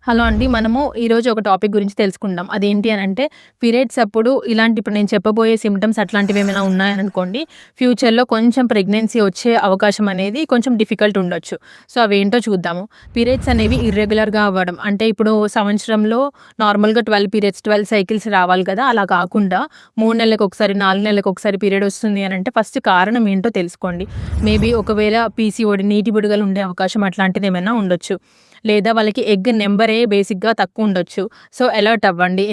Hello అండి. మనము ఈరోజు ఒక టాపిక్ గురించి తెలుసుకుందాం. అదేంటి అనంటే పీరియడ్స్ అప్పుడు ఇలాంటి ఇప్పుడు నేను చెప్పబోయే సింప్టమ్స్ అట్లాంటివేమైనా ఉన్నాయనుకోండి, ఫ్యూచర్‌లో కొంచెం ప్రెగ్నెన్సీ వచ్చే అవకాశం అనేది కొంచెం డిఫికల్ట్ ఉండొచ్చు. సో, అవేంటో చూద్దాము. పీరియడ్స్ అనేవి ఇర్రెగ్యులర్‌గా అవ్వడం. అంటే ఇప్పుడు సంవత్సరంలో నార్మల్‌గా 12 పీరియడ్స్, 12 సైకిల్స్ రావాలి కదా! అలా కాకుండా 3 నెలలకొకసారి, 4 నెలలకొకసారి పీరియడ్ వస్తుంది అనంటే ఫస్ట్ కారణం ఏంటో తెలుసుకోండి. మేబీ ఒకవేళ పీసీఓడీ నీటి బుడగలు ఉండే అవకాశం అట్లాంటిదేమైనా ఉండొచ్చు. లేదా వాళ్ళకి ఎగ్ నంబరే బేసిక్‌గా తక్కువుండొచ్చు. సో, అలర్ట్ అవ్వండి.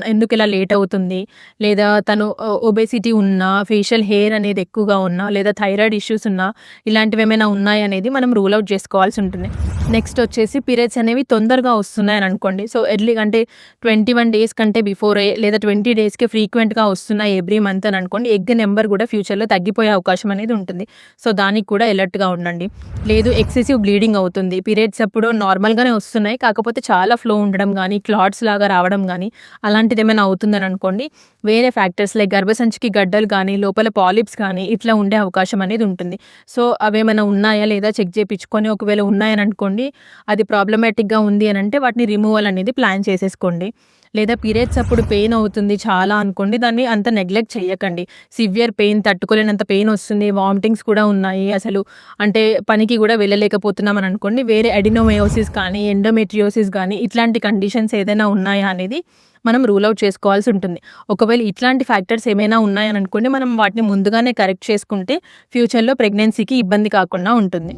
ఎందుకిలా లేట్ అవుతుంది? లేదా తను ఒబేసిటీ ఉన్నా, ఫేషియల్ హెయిర్ అనేది ఎక్కువగా ఉన్నా, లేదా థైరాయిడ్ ఇష్యూస్ ఉన్నా, ఇలాంటివేమైనా ఉన్నాయనేది మనం రూల్ ఔట్ చేసుకోవాల్సి ఉంటుంది. నెక్స్ట్ వచ్చేసి పీరియడ్స్ అనేవి తొందరగా వస్తున్నాయని అనుకోండి. సో, ఎర్లీగా అంటే 21 డేస్ కంటే బిఫోరే లేదా 20 డేస్‌కే ఫ్రీక్వెంట్‌గా వస్తున్నాయి ఎవ్రీ మంత్ అని అనుకోండి. ఎగ్ నంబర్ కూడా ఫ్యూచర్‌లో తగ్గిపోయే అవకాశం అనేది ఉంటుంది. సో, దానికి కూడా అలర్ట్‌గా ఉండండి. లేదు ఎక్సెసివ్ బ్లీడింగ్ అవుతుంది. పీరియడ్స్ అప్పుడు నార్మల్‌గానే వస్తున్నాయి. కాకపోతే చాలా ఫ్లో ఉండడం గానీ, క్లాట్స్ లాగా రావడం గానీ, అలాంటిదేమైనా అవుతుందని అనుకోండి. వేరే ఫ్యాక్టర్స్ లైక్ గర్భసంచికి గడ్డలు గానీ, లోపల పాలిప్స్ కానీ ఇట్లా ఉండే అవకాశం అనేది ఉంటుంది. సో, అవేమైనా ఉన్నాయా లేదా చెక్ చేపించుకొని ఒకవేళ ఉన్నాయని అనుకోండి, అది ప్రాబ్లమాటిక్‌గా ఉంది అనంటే వాటిని రిమూవల్ అనేది ప్లాన్ చేసేసుకోండి. లేదా పీరియడ్స్ అప్పుడు పెయిన్ అవుతుంది చాలా అనుకోండి, దాన్ని అంత నెగ్లెక్ట్ చేయకండి. సివియర్ పెయిన్ తట్టుకోలేనంత పెయిన్ వస్తుంది, వామిటింగ్స్ కూడా ఉన్నాయి. అసలు అంటే పనికి గూడా వెళ్ళలేకపోతున్నాం అని అనుకోండి, వేరే అడినోమయోసిస్ కానీ, ఎండోమెట్రియోసిస్ గానీ ఇట్లాంటి కండిషన్స్ ఏదైనా ఉన్నాయా అనేది మనం రూల్ ఔట్ చేసుకోవాల్సి ఉంటుంది. ఒకవేళ ఇట్లాంటి ఫ్యాక్టర్స్ ఏమైనా ఉన్నాయని అనుకోండి, మనం వాటిని ముందుగానే కరెక్ట్ చేసుకుంటే ఫ్యూచర్‌లో ప్రెగ్నెన్సీకి ఇబ్బంది కాకుండా ఉంటుంది.